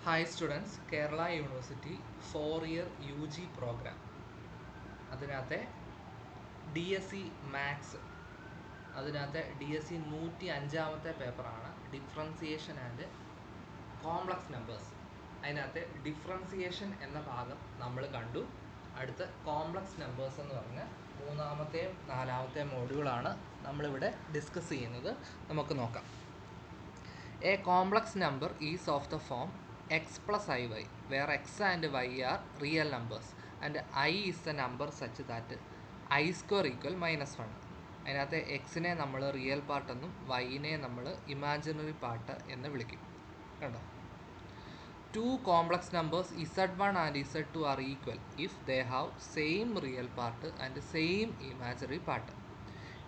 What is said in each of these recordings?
Hi students, Kerala University 4-year UG program. അതിനകത്തെ DSE maths, അതിനകത്തെ DSE 105-ാമത്തെ പേപ്പറാണ് differentiation and complex numbers. അതിനകത്തെ differentiation എന്ന ഭാഗം നമ്മൾ കണ്ടു. അടുത്ത കോംപ്ലക്സ് നമ്പേഴ്സ് എന്ന് പറഞ്ഞ മൂന്നാമത്തെയും നാലാമത്തെയും മോഡ്യൂളാണ് നമ്മളിവിടെ ഡിസ്കസ് ചെയ്യുന്നത്. നമുക്ക് നോക്കാം. A complex number is of the form x plus iy, where x and y are real numbers and I is the number such that I square equal -1. അതിനകത്ത് എക്സിനെ നമ്മൾ റിയൽ പാർട്ട് എന്നും വൈനെ നമ്മൾ ഇമാജിനറി പാർട്ട് എന്ന് വിളിക്കും. കണ്ടോ? Two complex numbers z1 and z2 are equal if they have same real part and same imaginary part.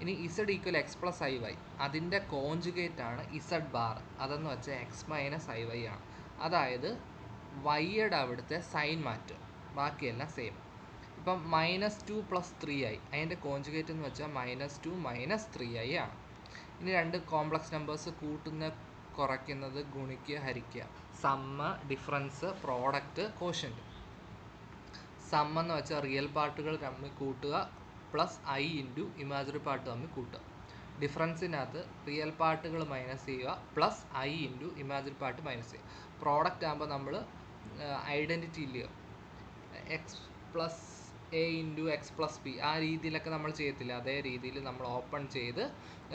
ഇനി Z equal X plus I Y, അതിൻ്റെ conjugate ആണ് ഇസഡ് ബാർ. അതെന്ന് വെച്ചാൽ എക്സ് മൈനസ് ഐ വൈ ആണ്. അതായത് വൈയുടെ അവിടുത്തെ sign മാറ്റും, ബാക്കിയെല്ലാം സെയിം. ഇപ്പം -2 + 3i, അതിൻ്റെ കോഞ്ചുഗേറ്റ് എന്ന് വെച്ചാൽ -2 - 3i ആണ്. ഇനി രണ്ട് കോംപ്ലക്സ് നമ്പേഴ്സ് കൂട്ടുന്ന, കുറയ്ക്കുന്നത്, ഗുണിക്കുക, ഹരിക്കുക. Sum, difference, product, quotient. സമ്മെന്ന് വെച്ചാൽ റിയൽ പാർട്ടുകൾ തമ്മിൽ കൂട്ടുക plus i into imaginary part തമ്മിൽ കൂട്ടുക. ഡിഫറൻസിനകത്ത് റിയൽ പാർട്ടുകൾ മൈനസ് ചെയ്യുക plus i into imaginary part minus ചെയ്യുക. പ്രോഡക്റ്റ് ആകുമ്പോൾ നമ്മൾ ഐഡൻറ്റിറ്റി ഇല്ലയോ, x plus a into x plus b, ആ രീതിയിലൊക്കെ നമ്മൾ ചെയ്യത്തില്ല. അതേ രീതിയിൽ നമ്മൾ ഓപ്പൺ ചെയ്ത്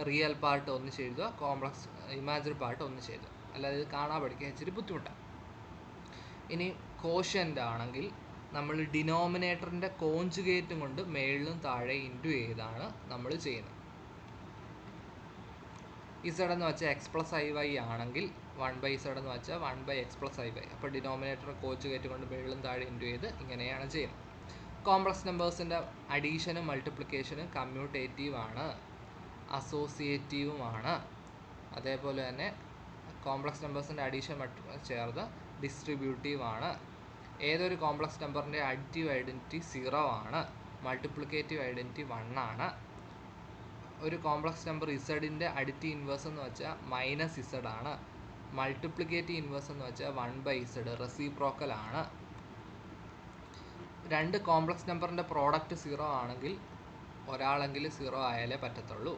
റിയൽ പാർട്ട് ഒന്ന് എഴുതുക, കോംപ്ലക്സ് ഇമാജിനറി പാർട്ട് ഒന്ന് എഴുതുക. അല്ലാതെ ഇത് കാണാൻ പഠിക്കാൻ ഇച്ചിരി ബുദ്ധിമുട്ടാണ്. ഇനി കോഷ്യൻ്റ് ആണെങ്കിൽ നമ്മൾ ഡിനോമിനേറ്ററിൻ്റെ കോഞ്ചുഗേറ്റും കൊണ്ട് മേളിലും താഴെ ഇൻറ്റു ചെയ്താണ് നമ്മൾ ചെയ്യുന്നത്. ഇസഡ് എന്ന് വെച്ചാൽ എക്സ് പ്ലസ് ഐ വൈ ആണെങ്കിൽ 1/z എന്ന് വെച്ചാൽ 1/x + iy. അപ്പോൾ ഡിനോമിനേറ്റർ കോഞ്ചുഗേറ്റ് കൊണ്ട് മേളിലും താഴെ ഇൻറ്റു ചെയ്ത് ഇങ്ങനെയാണ് ചെയ്യുന്നത്. കോംപ്ലക്സ് നമ്പേഴ്സിൻ്റെ അഡീഷനും മൾട്ടിപ്ലിക്കേഷനും കമ്മ്യൂട്ടേറ്റീവ് ആണ്, അസോസിയേറ്റീവുമാണ്. അതേപോലെ തന്നെ കോംപ്ലക്സ് നമ്പേഴ്സിൻ്റെ അഡീഷൻ ചേർത്ത് ഡിസ്ട്രിബ്യൂട്ടീവ് ആണ്. ഏതൊരു കോംപ്ലക്സ് നമ്പറിൻ്റെ അഡിറ്റീവ് ഐഡൻറ്റിറ്റി 0 ആണ്, മൾട്ടിപ്ലിക്കേറ്റീവ് ഐഡൻറ്റിറ്റി 1 ആണ്. ഒരു കോംപ്ലക്സ് നമ്പർ ഇസഡിൻ്റെ അഡിറ്റീവ് ഇൻവേഴ്സ് എന്ന് വെച്ചാൽ -z ആണ്. മൾട്ടിപ്ലിക്കേറ്റീവ് ഇൻവേഴ്സ് എന്ന് വെച്ചാൽ 1/z, റെസിപ്രോക്കൽ ആണ്. രണ്ട് കോംപ്ലക്സ് നമ്പറിൻ്റെ പ്രോഡക്റ്റ് 0 ആണെങ്കിൽ ഒരാളെങ്കിലും 0 ആയാലേ പറ്റത്തുള്ളൂ.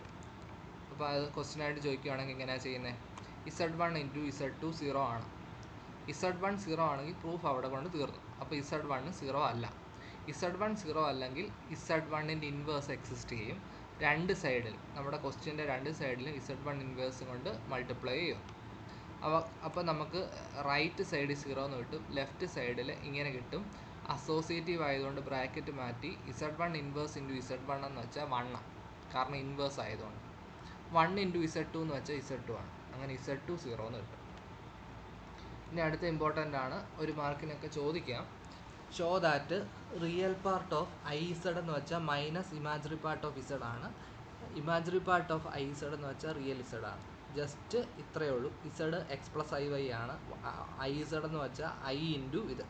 അപ്പോൾ അത് ക്വസ്റ്റ്യനായിട്ട് ചോദിക്കുകയാണെങ്കിൽ എങ്ങനെയാണ് ചെയ്യുന്നത്? z1 × z2 0 ആണ്. z1 0 ആണെങ്കിൽ പ്രൂഫ് അവിടെ കൊണ്ട് തീർന്നു. അപ്പോൾ z1 0 അല്ല. z1 0 അല്ലെങ്കിൽ z1ൻ്റെ ഇൻവേഴ്സ് എക്സിസ്റ്റ് ചെയ്യും. രണ്ട് സൈഡിലും, നമ്മുടെ ക്വസ്റ്റ്യൻ്റെ രണ്ട് സൈഡിലും z1 ഇൻവേഴ്സ് കൊണ്ട് മൾട്ടിപ്ലൈ ചെയ്യും. അപ്പോൾ നമുക്ക് റൈറ്റ് സൈഡിൽ 0 എന്ന് കിട്ടും, ലെഫ്റ്റ് സൈഡിൽ ഇങ്ങനെ കിട്ടും. അസോസിയേറ്റീവ് ആയതുകൊണ്ട് ബ്രാക്കറ്റ് മാറ്റി z1 ഇൻവേഴ്സ് × z1 എന്ന് വെച്ചാൽ 1 ആണ്, കാരണം ഇൻവേഴ്സ് ആയതുകൊണ്ട്. 1 × z2 എന്ന് വെച്ചാൽ z2 ആണ്. അങ്ങനെ z2 0 എന്ന് കിട്ടും. ഇനി അടുത്ത ഇമ്പോർട്ടൻ്റ് ആണ്, ഒരു മാർക്കിനൊക്കെ ചോദിക്കാം. Show that real part of IZ എന്ന് വെച്ചാൽ minus imaginary part of Z ആണ്. ഇമാജിനറി പാർട്ട് ഓഫ് IZ എന്ന് വെച്ചാൽ റിയൽ Z ആണ്. ജസ്റ്റ് ഇത്രയേ ഉള്ളൂ. Z X plus I Y ആണ്. IZ എന്ന് വെച്ചാൽ I ഇൻറ്റു ഇത്.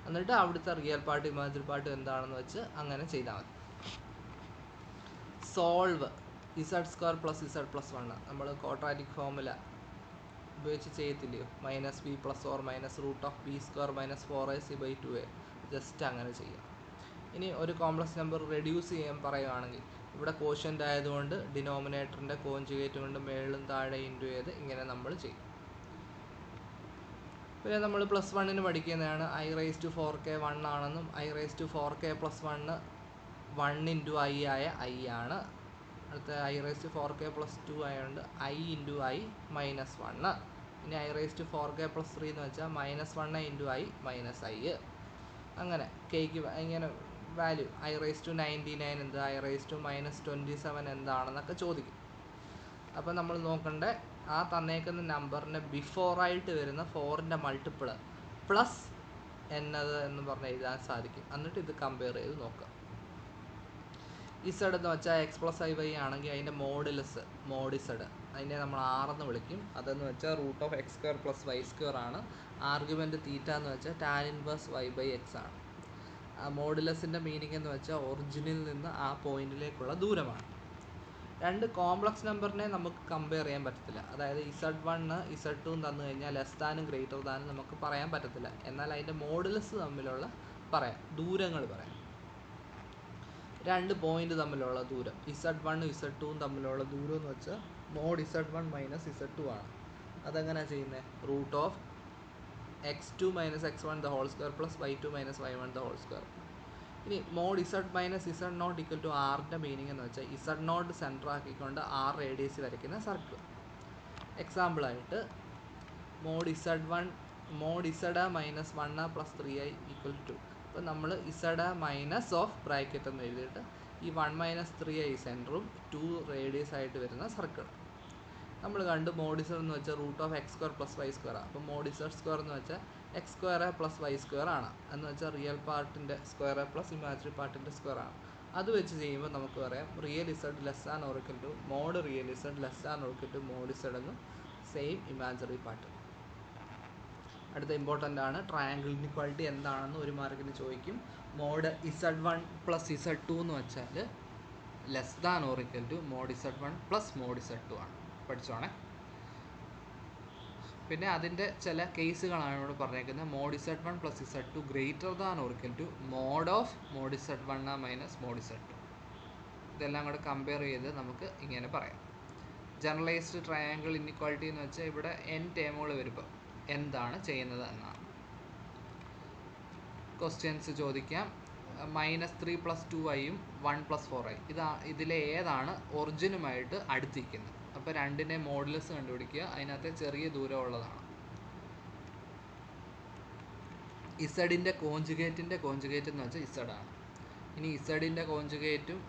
എന്നിട്ട് അവിടുത്തെ റിയൽ പാർട്ട് ഇമാജിനറി പാർട്ട് എന്താണെന്ന് വെച്ച് അങ്ങനെ ചെയ്താൽ മതി. Solve Z² + Z + 1. നമ്മൾ ക്വാഡ്രാറ്റിക് ഫോർമുല ഉപയോഗിച്ച് ചെയ്യത്തില്ലയോ, -b + or -√b² - 4ac/2a. Just അങ്ങനെ ചെയ്യാം. ഇനി ഒരു കോംപ്ലക്സ് നമ്പർ റെഡ്യൂസ് ചെയ്യാൻ പറയുകയാണെങ്കിൽ ഇവിടെ കോഷ്യൻ്റ് ആയതുകൊണ്ട് ഡിനോമിനേറ്ററിൻ്റെ കോഞ്ചുഗേറ്റ് കൊണ്ട് മേളിലും താഴെ ഇൻറ്റു ചെയ്ത് ഇങ്ങനെ നമ്മൾ ചെയ്യും. പിന്നെ നമ്മൾ +1 പഠിക്കുന്നതാണ്. I⁴k 1 ആണെന്നും I⁴k + 1 1 × I ആയ I ആണ്. അടുത്ത I⁴k + 2 ആയതുകൊണ്ട് I × I -1. ഇനി I⁴k + 3 എന്ന് വെച്ചാൽ -1 × I -I. അങ്ങനെ കേക്ക് ഇങ്ങനെ വാല്യൂ I�99 എന്ത്, I⁻⁻27 എന്താണെന്നൊക്കെ ചോദിക്കും. അപ്പോൾ നമ്മൾ നോക്കണ്ടേ, ആ തന്നേക്കുന്ന നമ്പറിന് ബിഫോറായിട്ട് വരുന്ന 4ൻ്റെ മൾട്ടിപ്പിൾ പ്ലസ് എന്നത് എന്ന് പറഞ്ഞ് എഴുതാൻ സാധിക്കും. എന്നിട്ട് ഇത് കമ്പയർ ചെയ്ത് നോക്കുക. ഇസഡ് എന്ന് വെച്ചാൽ എക്സ് പ്ലസ് ഐ വൈ ആണെങ്കിൽ അതിൻ്റെ മോഡ് ഇസഡ്, അതിനെ നമ്മൾ R എന്ന് വിളിക്കും. അതെന്ന് വെച്ചാൽ √(x² + y² ആണ്. ആർഗ്യുമെൻറ്റ് തീറ്റ എന്ന് വെച്ചാൽ tan ഇൻവേഴ്സ് y/x ആണ്. മോഡുലസിൻ്റെ മീനിങ് എന്ന് വെച്ചാൽ ഒറിജിനിൽ നിന്ന് ആ പോയിന്റിലേക്കുള്ള ദൂരമാണ്. രണ്ട് കോംപ്ലക്സ് നമ്പറിനെ നമുക്ക് കമ്പയർ ചെയ്യാൻ പറ്റത്തില്ല. അതായത് Z1 Z2 തന്നു കഴിഞ്ഞാൽ ലെസ് ദാനും ഗ്രേറ്റർ ദാനും നമുക്ക് പറയാൻ പറ്റത്തില്ല. എന്നാൽ അതിൻ്റെ മോഡുലസ് തമ്മിലുള്ള പറയാം, ദൂരങ്ങൾ പറയാം. രണ്ട് പോയിന്റ് തമ്മിലുള്ള ദൂരം Z1 Z2 തമ്മിലുള്ള ദൂരം എന്ന് വെച്ചാൽ മോഡ് Z1 മൈനസ് Z2 ആണ്. അതെങ്ങനെയാണ് ചെയ്യുന്നത്? Root of x2 minus x1 the whole square plus y2 minus y1 the whole square. ഇനി mod Z minus Z0 equal to ആറിൻ്റെ മീനിങ് എന്ന് വെച്ചാൽ Z0 സെൻറ്റർ ആക്കിക്കൊണ്ട് R റേഡിയസ് വരയ്ക്കുന്ന സർക്കിൾ. എക്സാമ്പിളായിട്ട് mod Z1 mod Z minus 1 plus 3i equal to, അപ്പോൾ നമ്മൾ Z minus of bracket എന്ന് എഴുതിയിട്ട് ഈ 1 മൈനസ് 3i സെൻറ്ററും 2 റേഡിയസ് ആയിട്ട് വരുന്ന സർക്കിൾ. നമ്മൾ കണ്ട് മോഡ് Z എന്ന് വെച്ചാൽ root of x square plus y square ആണ്. അപ്പോൾ മോഡ് Z സ്ക്വയർ എന്ന് വെച്ചാൽ x square plus y square ആണ്. എന്ന് വെച്ചാൽ റിയൽ പാർട്ടിൻ്റെ സ്ക്വയർ പ്ലസ് ഇമാജിനറി പാർട്ടിൻ്റെ സ്ക്വയർ ആണ്. അത് വെച്ച് ചെയ്യുമ്പോൾ നമുക്ക് പറയാം real Z less than or equal to mod real Z less than or equal to mod Z എന്ന് സെയിം ഇമാജിനറി പാർട്ട്. അടുത്ത ഇമ്പോർട്ടൻ്റ് ആണ്, ട്രയാങ്കിൾ ഇൻഇക്വാലിറ്റി എന്താണെന്ന് ഒരു മാർക്കിന് ചോദിക്കും. മോഡ് Z1 പ്ലസ് Z2 എന്ന് വെച്ചാൽ less than or equal to mod Z1 plus mod Z2 ആണ്. പഠിച്ചോണേ. പിന്നെ അതിൻ്റെ ചില കേസുകളാണ് ഇവിടെ പറഞ്ഞേക്കുന്നത്. Mod Z1 plus Z2 greater than or equal to mod of mod Z1 minus mod Z2. ഇതെല്ലാം കൂടെ കമ്പയർ ചെയ്ത് നമുക്ക് ഇങ്ങനെ പറയാം. ജനറലൈസ്ഡ് ട്രയാങ്കിൾ ഇൻഇക്വാലിറ്റി എന്ന് വെച്ചാൽ ഇവിടെ n ടേമുകൾ വരുമ്പോൾ എന്താണ് ചെയ്യുന്നത് എന്നാണ്. ക്വസ്റ്റ്യൻസ് ചോദിക്കാം. -3 + 2iയും 1 + 4i ഇതിലെ ഏതാണ് ഒറിജിനുമായിട്ട് അടുത്തിരിക്കുന്നത്? അപ്പോൾ രണ്ടിൻ്റെ മോഡുലസ് കണ്ടുപിടിക്കുക. അതിനകത്ത് ചെറിയ ദൂരമുള്ളതാണ്. ഇസഡിൻ്റെ കോഞ്ചുഗേറ്റ് എന്ന് വെച്ചാൽ Z ആണ്. ഇനി ഇസഡിൻ്റെ കോഞ്ചുഗേറ്റും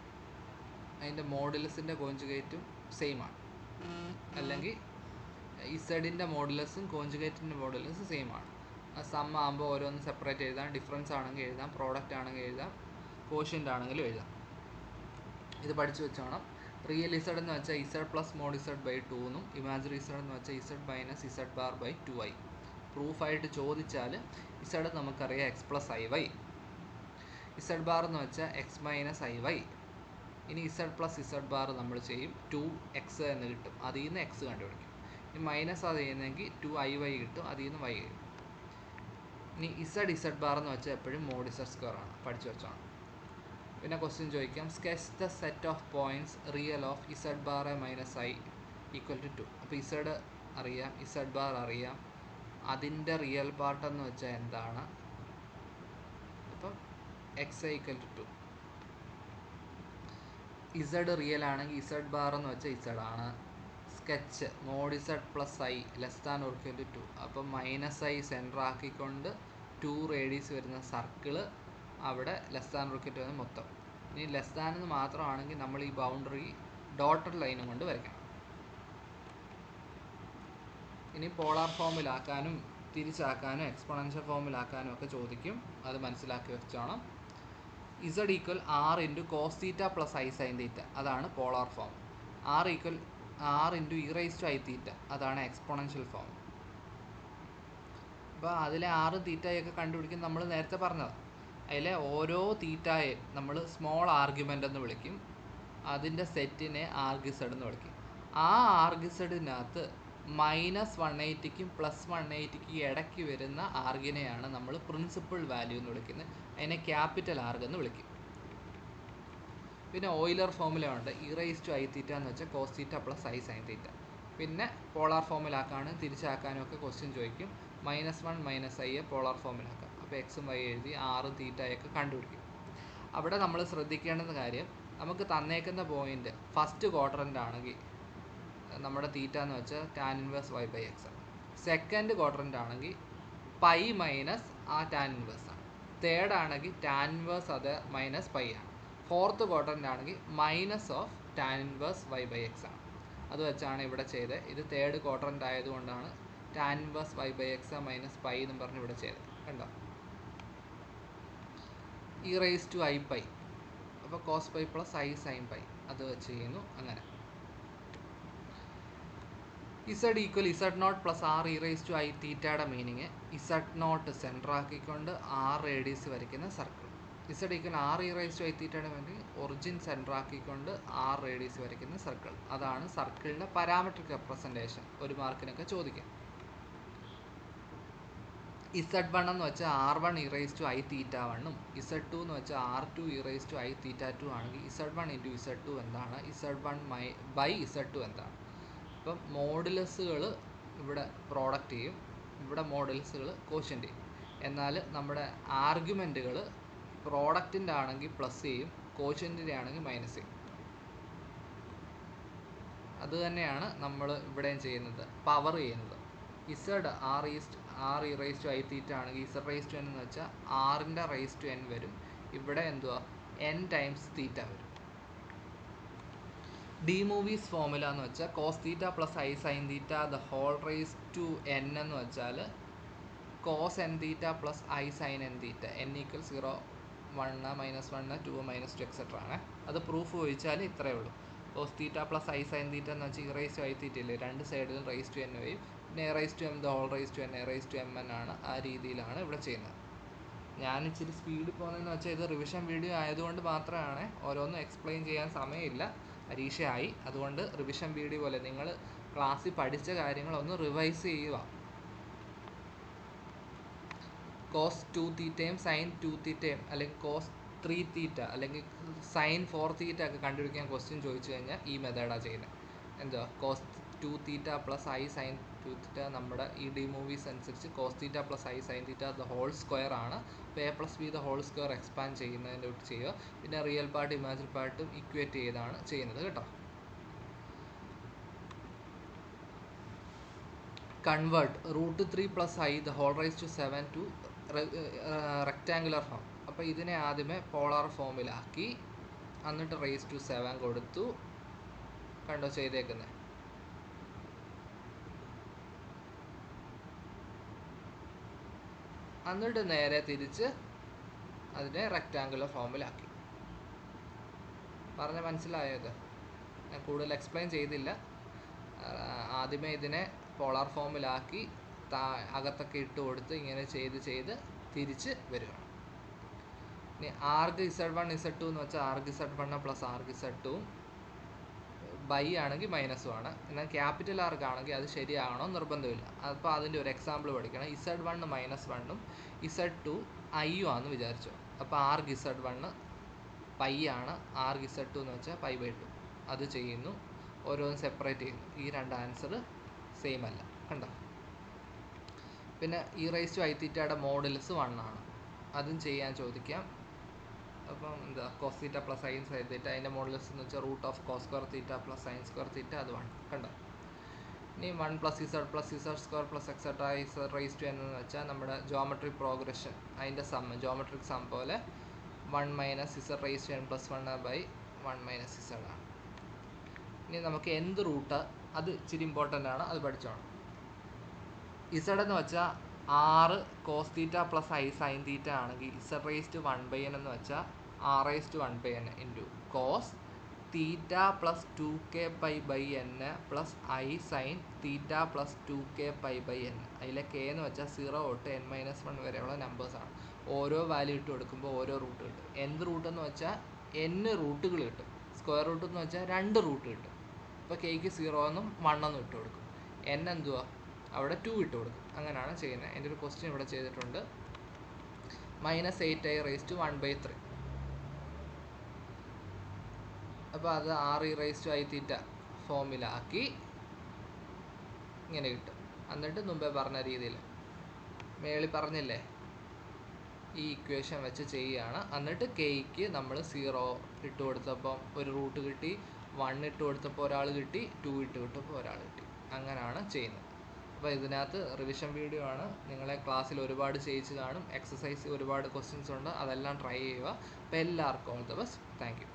അതിൻ്റെ മോഡുലസിൻ്റെ കോഞ്ചുഗേറ്റും സെയിം ആണ്. അല്ലെങ്കിൽ ഇസഡിൻ്റെ മോഡുലസും കോഞ്ചുഗേറ്റിൻ്റെ മോഡുലസും സെയിം ആണ്. സം ആകുമ്പോൾ ഓരോന്ന് സെപ്പറേറ്റ് എഴുതാം. ഡിഫറൻസ് ആണെങ്കിൽ എഴുതാം, പ്രോഡക്റ്റ് ആണെങ്കിൽ എഴുതാം, കോഷ്യൻ്റ് ആണെങ്കിലും എഴുതാം. ഇത് പഠിച്ചു വെച്ചോണം. റിയൽ Z എന്ന് വെച്ചാൽ Z plus mod Z by 2 എന്നും ഇമാജിനറി Z എന്ന് വെച്ചാൽ Z minus Z bar by 2i. പ്രൂഫായിട്ട് ചോദിച്ചാൽ Z നമുക്കറിയാം x plus iy, Z bar എന്ന് വെച്ചാൽ x മൈനസ് iy. ഇനി Z പ്ലസ് Z ബാർ നമ്മൾ ചെയ്യും 2x എന്ന് കിട്ടും. അതിൽ നിന്ന് x കണ്ടുപിടിക്കും. ഇനി മൈനസ് അത് ചെയ്യുന്നെങ്കിൽ 2iy കിട്ടും. അതിൽ നിന്ന് y കിട്ടും. ഇനി Z ബാർ എന്ന് വെച്ചാൽ എപ്പോഴും മോഡ് Z സ്ക്വയർ ആണ്. പഠിച്ചു വെച്ചോണം. പിന്നെ ക്വസ്റ്റ്യൻ ചോദിക്കാം, sketch the set of points real of Z bar minus i equal to 2. അപ്പോൾ Z അറിയാം, Z ബാർ അറിയാം, അതിൻ്റെ റിയൽ പാർട്ട് എന്ന് വെച്ചാൽ എന്താണ്? അപ്പം xi equal to 2. Z real ആണെങ്കിൽ Z ബാർ എന്ന് വെച്ചാൽ Z ആണ്. Sketch mod Z plus i less than or equal to 2. അപ്പം -i സെൻറ്റർ ആക്കിക്കൊണ്ട് 2 റേഡിയസ് വരുന്ന സർക്കിള് അവിടെ less than or equal to വരുന്ന മൊത്തം. ഇനി ലെസ് ദാൻ എന്ന് മാത്രമാണെങ്കിൽ നമ്മൾ ഈ ബൗണ്ടറി ഡോട്ടഡ് ലൈനും കൊണ്ട് വരയ്ക്കണം. ഇനി പോളാർ ഫോമിലാക്കാനും തിരിച്ചാക്കാനും എക്സ്പോണൻഷ്യൽ ഫോമിലാക്കാനും ഒക്കെ ചോദിക്കും. അത് മനസ്സിലാക്കി വെച്ചോണം. Z equal R into cos theta plus i sine theta, അതാണ് polar form. R equal R into e raise to i theta, അതാണ് എക്സ്പോണൻഷ്യൽ ഫോം. അപ്പോൾ അതിലെ R തീറ്റയൊക്കെ കണ്ടുപിടിക്കും. നമ്മൾ നേരത്തെ പറഞ്ഞതാണ്. അതിലെ ഓരോ തീറ്റയെ നമ്മൾ സ്മോൾ ആർഗ്യുമെൻ്റ് എന്ന് വിളിക്കും. അതിൻ്റെ സെറ്റിനെ ആർഗ്യുസെഡ് എന്ന് വിളിക്കും. ആ ആർഗ്യുസെഡിനകത്ത് -180ക്കും +180ക്കും ഇടയ്ക്ക് വരുന്ന ആർഗിനെയാണ് നമ്മൾ പ്രിൻസിപ്പൽ വാല്യൂ എന്ന് വിളിക്കുന്നത്. അതിനെ ക്യാപിറ്റൽ ആർഗ് എന്ന് വിളിക്കും. പിന്നെ ഓയിലർ ഫോമുല ഉണ്ട്. E raise to i theta എന്ന് വെച്ചാൽ cos theta plus i sine theta. പിന്നെ പോളാർ ഫോമിലാക്കാനും തിരിച്ചാക്കാനും ഒക്കെ ക്വസ്റ്റ്യൻ ചോദിക്കും. -1 -i പോളാർ ഫോമിലാക്കാം. അപ്പോൾ എക്സും വൈ എഴുതി R തീറ്റയൊക്കെ കണ്ടുപിടിക്കും. അവിടെ നമ്മൾ ശ്രദ്ധിക്കേണ്ടുന്ന കാര്യം, നമുക്ക് തന്നേക്കുന്ന പോയിന്റ് ഫസ്റ്റ് ക്വാഡ്രൻ്റ് ആണെങ്കിൽ നമ്മുടെ തീറ്റ എന്ന് വെച്ചാൽ tan inverse y by x ആണ്. സെക്കൻഡ് ക്വാഡ്രൻ്റ് ആണെങ്കിൽ പൈ മൈനസ് ആ tan ഇൻവേഴ്സ് ആണ്. തേർഡ് ആണെങ്കിൽ tan ഇൻവേഴ്സ് അത് മൈനസ് പൈ ആണ്. ഫോർത്ത് ക്വാഡ്രൻ്റ് ആണെങ്കിൽ minus of tan inverse y by x ആണ്. അത് വെച്ചാണ് ഇവിടെ ചെയ്തത്. ഇത് തേർഡ് ക്വാഡ്രൻ്റ് ആയതുകൊണ്ടാണ് tan inverse y by x minus pi എന്നും പറഞ്ഞ് ഇവിടെ ചെയ്തത്. കണ്ടോ? E raise to i pi, അപ്പോൾ cos pi plus i sine pi, അത് വെച്ച് ചെയ്യുന്നു. അങ്ങനെ Z equal Z0 plus R e raise to i തീറ്റയുടെ മീനിങ് Z0 സെൻറ്റർ ആക്കിക്കൊണ്ട് R റേഡിയസ് വരയ്ക്കുന്ന circle. Z equal R e raise to I തീറ്റയുടെ വേണ്ടി ഒറിജിൻ സെൻറ്റർ ആക്കിക്കൊണ്ട് ആർ റേഡിയസ് വരയ്ക്കുന്ന സർക്കിൾ. അതാണ് സർക്കിളിൻ്റെ പാരാമെട്രിക് റെപ്രസെൻറ്റേഷൻ. ഒരു മാർക്കിനൊക്കെ ചോദിക്കാം. ഇസഡ് വൺ എന്ന് വെച്ചാൽ R one e raise to I theta വണ്ണും ഇസഡ് ടു എന്ന് വെച്ചാൽ R two e raise to I theta two ആണെങ്കിൽ Z one into Z two എന്താണ്, Z one by Z two എന്താണ്. അപ്പം മോഡുലസുകൾ ഇവിടെ പ്രോഡക്റ്റ് ചെയ്യും, ഇവിടെ മോഡുലസുകൾ കോഷ്യൻ്റ് ചെയ്യും. എന്നാൽ നമ്മുടെ ആർഗ്യുമെൻറ്റുകൾ പ്രോഡക്റ്റിൻ്റെ ആണെങ്കിൽ പ്ലസ് ചെയ്യും, കോഷ്യൻറ്റിൻ്റെ ആണെങ്കിൽ മൈനസ് ചെയ്യും. അതുതന്നെയാണ് നമ്മൾ ഇവിടെയും ചെയ്യുന്നത്, പവർ ചെയ്യുന്നത്. Z R e raise to I theta ആണെങ്കിൽ ഇസഡ് റൈസ് ടു എൻ എന്ന് വെച്ചാൽ ആറിൻ്റെ റൈസ് ടു എൻ വരും. ഇവിടെ എന്തുവാ എൻ ടൈംസ് തീറ്റ വരും. ഡി മൂവീസ് ഫോർമുല എന്ന് വെച്ചാൽ cos theta plus I sine theta the whole raise to N എന്ന് വെച്ചാൽ cos N theta plus I sine N theta N equal 0, 1, -1, 2, -2 etcetera ആണ്. അത് പ്രൂഫ് ചോദിച്ചാൽ ഇത്രയേ ഉള്ളൂ. Cos theta plus I sine theta എന്ന് വെച്ചാൽ E raise to I theta ഇല്ലേ, രണ്ട് സൈഡിലും റൈസ് ടു എൻ വരും. പിന്നെ A raise to M the whole raise to N, A raise to M N ആണ്. ആ രീതിയിലാണ് ഇവിടെ ചെയ്യുന്നത്. ഞാൻ ഇച്ചിരി സ്പീഡിൽ പോകുന്നതെന്ന് വെച്ചാൽ ഇത് റിവിഷൻ വീഡിയോ ആയതുകൊണ്ട് മാത്രമാണ്, ഓരോന്നും എക്സ്പ്ലെയിൻ ചെയ്യാൻ സമയമില്ല, പരീക്ഷയായി. അതുകൊണ്ട് റിവിഷൻ വീഡിയോ പോലെ നിങ്ങൾ ക്ലാസ്സിൽ പഠിച്ച കാര്യങ്ങളൊന്ന് റിവൈസ് ചെയ്യുക. കോസ് 2 തീറ്റയും സൈൻ 2 തീറ്റയും അല്ലെങ്കിൽ കോസ് 3 തീറ്റ അല്ലെങ്കിൽ സൈൻ 4 തീറ്റ ഒക്കെ കണ്ടുപിടിക്കാൻ ക്വസ്റ്റ്യൻ ചോദിച്ചു കഴിഞ്ഞാൽ ഈ മെത്തേഡാണ് ചെയ്യുന്നത്. എന്തുവാ cos 2 theta plus I sine 2 theta നമ്മുടെ ഈ ഡി മൂവീസ് അനുസരിച്ച് cos theta plus I sine theta the whole square ആണ്. അപ്പോൾ A plus B the whole square expand ചെയ്യുന്നതിൻ്റെ തൊട്ട് ചെയ്യുക. പിന്നെ റിയൽ പാർട്ട് ഇമാജിനറി പാർട്ടും ഇക്വേറ്റ് ചെയ്താണ് ചെയ്യുന്നത് കേട്ടോ. Convert √3 plus I the whole raise to 7 to rectangular form. അപ്പോൾ ഇതിനെ ആദ്യമേ പോളാർ ഫോമിലാക്കി എന്നിട്ട് റൈസ് ടു 7 കൊടുത്തു. കണ്ടോ ചെയ്തേക്കുന്നത്. എന്നിട്ട് നേരെ തിരിച്ച് അതിനെ റെക്റ്റാങ്കുലർ ഫോമിലാക്കി. പറഞ്ഞ മനസ്സിലായത്? ഞാൻ കൂടുതൽ എക്സ്പ്ലെയിൻ ചെയ്തില്ല. ആദ്യമേ ഇതിനെ പോളാർ ഫോമിലാക്കി അകത്തൊക്കെ ഇട്ട് കൊടുത്ത് ഇങ്ങനെ ചെയ്ത് തിരിച്ച് വരികയാണ്. ഇനി ആർഗ് ഇസഡ് 1 ഇസഡ് 2 എന്ന് വെച്ചാൽ arg Z 1 plus arg Z 2 by ആണെങ്കിൽ മൈനസും ആണ്. എന്നാൽ ക്യാപിറ്റൽ ആർക്ക് ആണെങ്കിൽ അത് ശരിയാകണോ നിർബന്ധമില്ല. അപ്പോൾ അതിൻ്റെ ഒരു എക്സാമ്പിൾ പഠിക്കണം. ഇസഡ് 1 -1ഉം ഇസഡ് 2 ഐയും ആണെന്ന് വിചാരിച്ചു. അപ്പോൾ ആർഗ് ഇസഡ് 1 പൈ ആണ്, ആർഗ് ഇസഡ് 2 എന്ന് വെച്ചാൽ π/2. അത് ചെയ്യുന്നു, ഓരോന്നും സെപ്പറേറ്റ് ചെയ്യുന്നു. ഈ രണ്ട് ആൻസർ സെയിം അല്ല, കണ്ടോ. പിന്നെ ഇ റൈസ് ടു ഐ തീറ്റയുടെ മോഡുലസ് 1 ആണ്, അതും ചെയ്യാൻ ചോദിക്കാം. അപ്പം എന്താ cos theta plus sine sine theta, അതിൻ്റെ മോഡുലസ് എന്ന് വെച്ചാൽ root of cos square theta plus sine square theta, അത് 1 കണ്ടോ. ഇനി 1 + Z square plus etcetera Z raise to എന്ന് വെച്ചാൽ നമ്മുടെ ജോമെട്രി പ്രോഗ്രഷൻ അതിൻ്റെ ജോമെട്രിക് സം പോലെ 1 - Z raise to n + 1/1 - Z ആണ്. ഇനി നമുക്ക് എന്ത് റൂട്ട്, അത് ഇച്ചിരി ഇമ്പോർട്ടൻ്റ് ആണ്, അത് പഠിച്ചോണം. ഇസഡ് എന്ന് വെച്ചാൽ 6 cos theta plus I sine theta ആണെങ്കിൽ ഇസഡ് റൈസ് ടു 1/n എന്ന് വെച്ചാൽ r raise to 1/n into cos theta plus 2k/n പ്ലസ് I sine theta plus 2k/n. അതിലെ k എന്ന് വെച്ചാൽ 0 തൊട്ട് n-1 വരെയുള്ള നമ്പേഴ്സാണ്. ഓരോ വാല്യൂ ഇട്ട് കൊടുക്കുമ്പോൾ ഓരോ റൂട്ട് കിട്ടും. എന്ത് റൂട്ട് എന്ന് വെച്ചാൽ n റൂട്ടുകൾ കിട്ടും. സ്ക്വയർ റൂട്ട് എന്ന് വെച്ചാൽ 2 റൂട്ട് കിട്ടും. ഇപ്പോൾ kക്ക് 0 എന്നും 1 എന്നും ഇട്ട് കൊടുക്കും. n എന്തുവാ അവിടെ 2 ഇട്ട് കൊടുക്കും. അങ്ങനെയാണ് ചെയ്യുന്നത്. എൻ്റെ ഒരു ക്വസ്റ്റ്യൻ ഇവിടെ ചെയ്തിട്ടുണ്ട്. -8i raise to 1/3. അപ്പോൾ അത് r e rise to I theta ഫോമിലാക്കി ഇങ്ങനെ കിട്ടും. എന്നിട്ട് മുമ്പേ പറഞ്ഞ രീതിയിൽ മേളിൽ പറഞ്ഞില്ലേ ഈ ഇക്വേഷൻ വെച്ച് ചെയ്യുകയാണ്. എന്നിട്ട് kക്ക് നമ്മൾ 0 ഇട്ട് കൊടുത്തപ്പം ഒരു റൂട്ട് കിട്ടി, 1 ഇട്ട് കൊടുത്തപ്പോൾ ഒരാൾ കിട്ടി, 2 ഇട്ട് കൊടുത്തപ്പോൾ ഒരാൾ കിട്ടി. അങ്ങനെയാണ് ചെയ്യുന്നത്. അപ്പോൾ ഇതിനകത്ത് റിവിഷൻ വീഡിയോ ആണ്. നിങ്ങളെ ക്ലാസ്സിൽ ഒരുപാട് ചെയ്യിച്ച് കാണും. എക്സസൈസ് ഒരുപാട് ക്വസ്റ്റ്യൻസ് ഉണ്ട്, അതെല്ലാം ട്രൈ ചെയ്യുക. അപ്പോൾ എല്ലാവർക്കും all the best. Thank you.